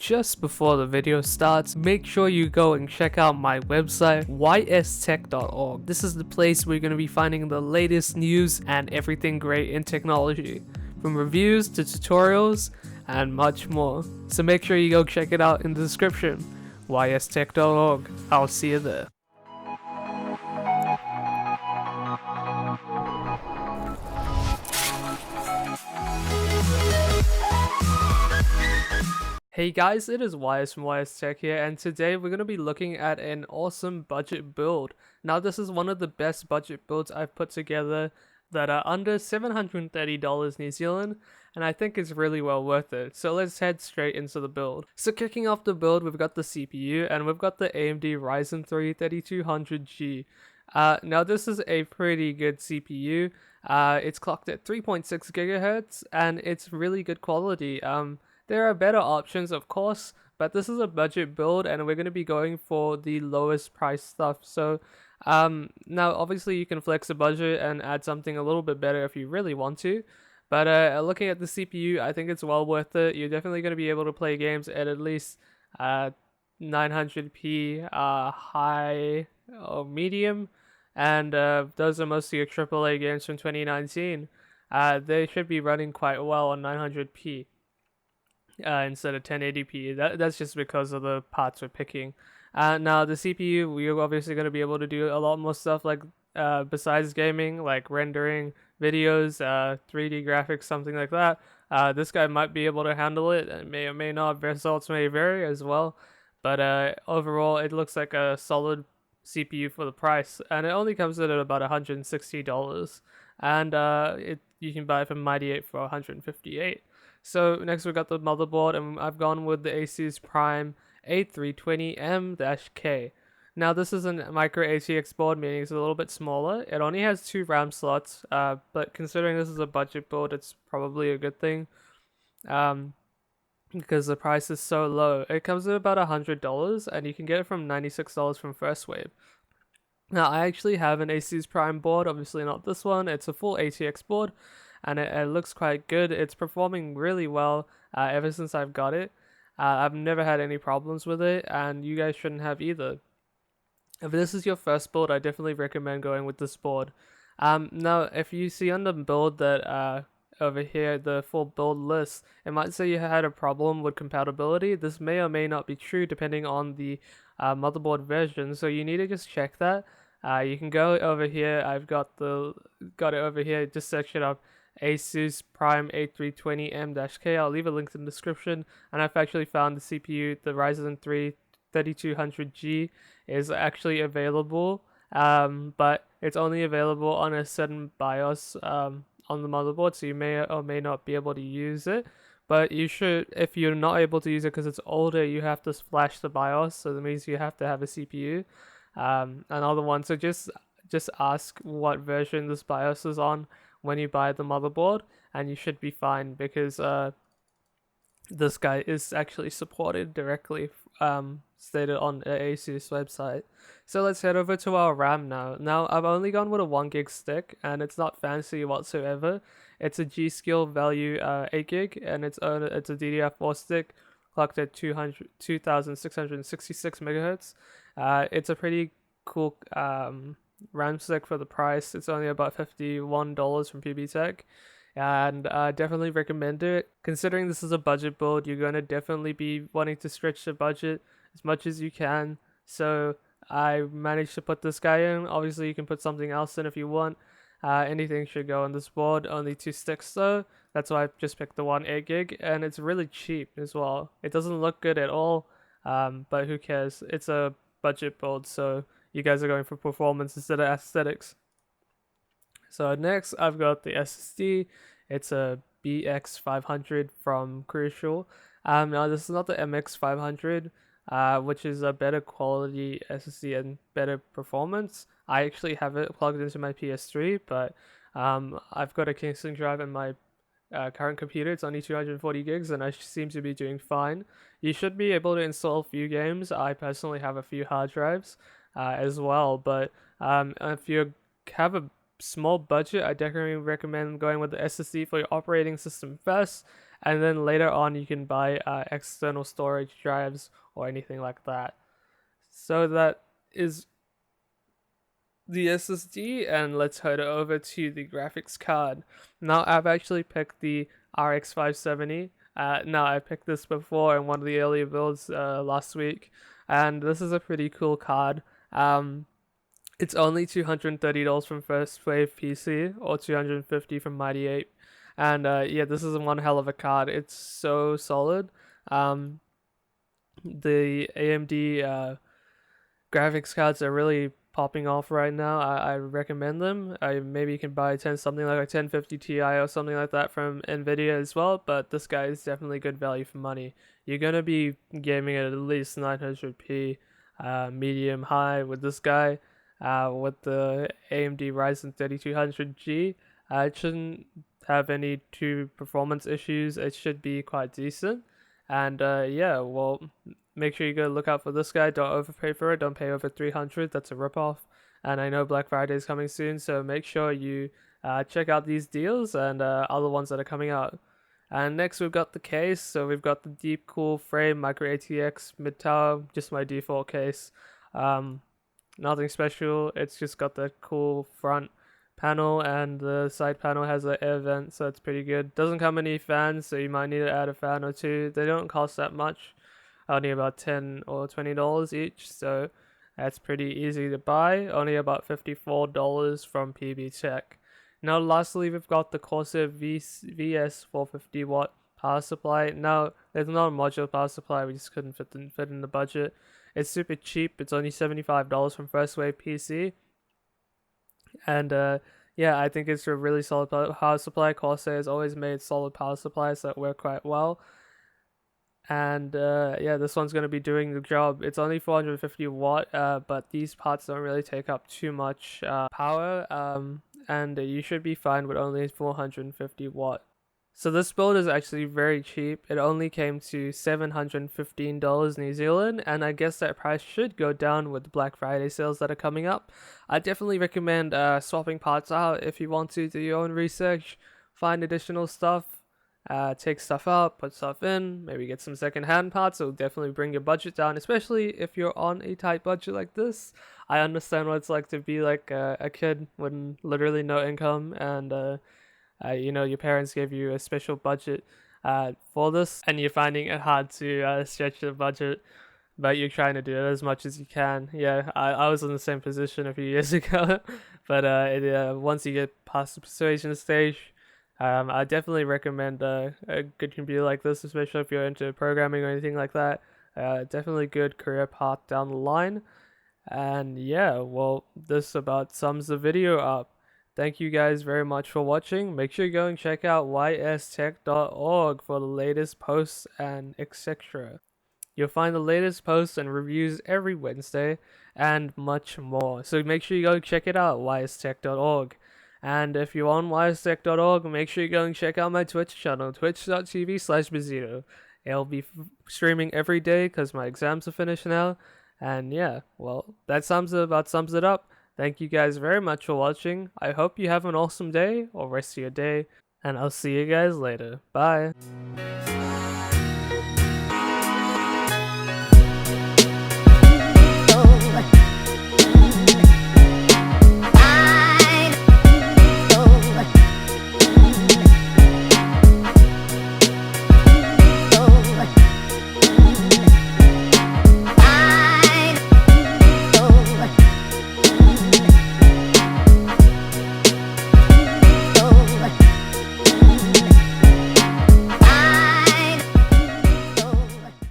just before the video starts, make sure you go and check out my website, YSTech.org. This is the place where you're going to be finding the latest news and everything great in technology, from reviews to tutorials and much more. So make sure you go check it out in the description, YSTech.org. I'll see you there. Hey guys, it is YS from YSTech here, and today we're going to be looking at an awesome budget build. Now this is one of the best budget builds I've put together that are under $730 New Zealand, and I think it's really well worth it. So let's head straight into the build. So kicking off the build, we've got the CPU, and we've got the AMD Ryzen 3 3200G. Now this is a pretty good CPU. It's clocked at 3.6 GHz, and it's really good quality. There are better options, of course, but this is a budget build and we're going to be going for the lowest price stuff. So now obviously you can flex a budget and add something a little bit better if you really want to. But looking at the CPU, I think it's well worth it. You're definitely going to be able to play games at least 900p high or medium. And those are mostly your AAA games from 2019. They should be running quite well on 900p. Instead of 1080p. That's just because of the parts we're picking. Now the CPU, we're obviously going to be able to do a lot more stuff like besides gaming, like rendering videos, 3D graphics, something like that. This guy might be able to handle it, and may or may not. Results may vary as well, but overall it looks like a solid CPU for the price, and it only comes in at about $160, and you can buy it from Mighty 8 for $158. So next we got the motherboard, and I've gone with the Asus Prime A320M-K. Now this is a micro ATX board, meaning it's a little bit smaller. It only has 2 RAM slots, but considering this is a budget build, it's probably a good thing, because the price is so low. It comes at about $100, and you can get it from $96 from First Wave. Now I actually have an Asus Prime board, obviously not this one. It's a full ATX board, and it looks quite good. It's performing really well ever since I've got it. I've never had any problems with it, and you guys shouldn't have either. If this is your first build, I definitely recommend going with this board. Now, if you see on the build that over here, the full build list, it might say you had a problem with compatibility. This may or may not be true depending on the motherboard version, so you need to just check that. You can go over here. I've got it over here. Just search it up. Asus Prime A320M-K. I'll leave a link in the description, and I've actually found the CPU, the Ryzen 3 3200G, is actually available, but it's only available on a certain BIOS on the motherboard, so you may or may not be able to use it. But you should, if you're not able to use it because it's older, you have to flash the BIOS, so that means you have to have a CPU, another one. So just ask what version this BIOS is on when you buy the motherboard, and you should be fine, because this guy is actually supported directly, stated on the Asus website. So let's head over to our RAM now. Now I've only gone with a 1 gig stick, and it's not fancy whatsoever. It's a G.Skill value 8 gig, and it's a DDR4 stick clocked at 2666 megahertz. It's a pretty cool RAM stick for the price. It's only about $51 from PBTech, and definitely recommend it. Considering this is a budget build, you're going to definitely be wanting to stretch the budget as much as you can. So I managed to put this guy in. Obviously you can put something else in if you want. Anything should go on this board. Only 2 sticks though. That's why I just picked the 1 8 gig, and it's really cheap as well. It doesn't look good at all, but who cares? It's a budget build, so you guys are going for performance instead of aesthetics. So next I've got the SSD. It's a BX500 from Crucial. Now this is not the MX500, which is a better quality SSD and better performance. I actually have it plugged into my PS3, but I've got a Kingston drive in my current computer. It's only 240 gigs, and I seem to be doing fine. You should be able to install a few games. I personally have a few hard drives as well, but if you have a small budget, I definitely recommend going with the SSD for your operating system first, and then later on you can buy external storage drives or anything like that. So that is the SSD, and let's head over to the graphics card. Now I've actually picked the RX 570. Now I picked this before in one of the earlier builds last week, and this is a pretty cool card. It's only $230 from First Wave PC or $250 from Mighty Ape, and yeah, this is one hell of a card. It's so solid. The AMD graphics cards are really popping off right now. I recommend them. Maybe you can buy something like a 1050 Ti or something like that from Nvidia as well, but this guy is definitely good value for money. You're gonna be gaming at least 900p medium high with this guy. With the AMD Ryzen 3200G, it shouldn't have any true performance issues. It should be quite decent. And yeah, well, make sure you go look out for this guy. Don't overpay for it. Don't pay over 300. That's a ripoff. And I know Black Friday is coming soon, so make sure you check out these deals and other ones that are coming out. And next we've got the case. So we've got the Deep Cool Frame Micro ATX mid tower, just my default case. Nothing special. It's just got the cool front panel, and the side panel has an air vent, so it's pretty good. Doesn't come any fans, so you might need to add a fan or two. They don't cost that much, only about $10 or $20 each, so that's pretty easy to buy. Only about $54 from PBTech. Now lastly, we've got the Corsair VS 450 watt power supply. Now it's not a modular power supply, we just couldn't fit in the budget. It's super cheap. It's only $75 from First Wave PC. And yeah, I think it's a really solid power supply. Corsair has always made solid power supplies that work quite well. And yeah, this one's going to be doing the job. It's only 450 watt, but these parts don't really take up too much power. And you should be fine with only 450 watt. So this build is actually very cheap. It only came to $715 New Zealand, and I guess that price should go down with the Black Friday sales that are coming up. I definitely recommend swapping parts out if you want to do your own research, find additional stuff, take stuff out, put stuff in, maybe get some second-hand parts. It'll definitely bring your budget down, especially if you're on a tight budget like this. I understand what it's like to be like a kid with literally no income, and you know, your parents gave you a special budget for this, and you're finding it hard to stretch the budget, but you're trying to do it as much as you can. Yeah, I was in the same position a few years ago, but once you get past the persuasion stage, I definitely recommend a good computer like this, especially if you're into programming or anything like that. Definitely good career path down the line. And yeah, well, this about sums the video up. Thank you guys very much for watching. Make sure you go and check out YSTech.org for the latest posts and etc. You'll find the latest posts and reviews every Wednesday and much more. So make sure you go check it out, YSTech.org. And if you're on YSTech.org, make sure you go and check out my Twitch channel, twitch.tv/Beezito. I'll be streaming every day because my exams are finished now. And yeah, well, that sums it up. Thank you guys very much for watching. I hope you have an awesome day or rest of your day, and I'll see you guys later. Bye.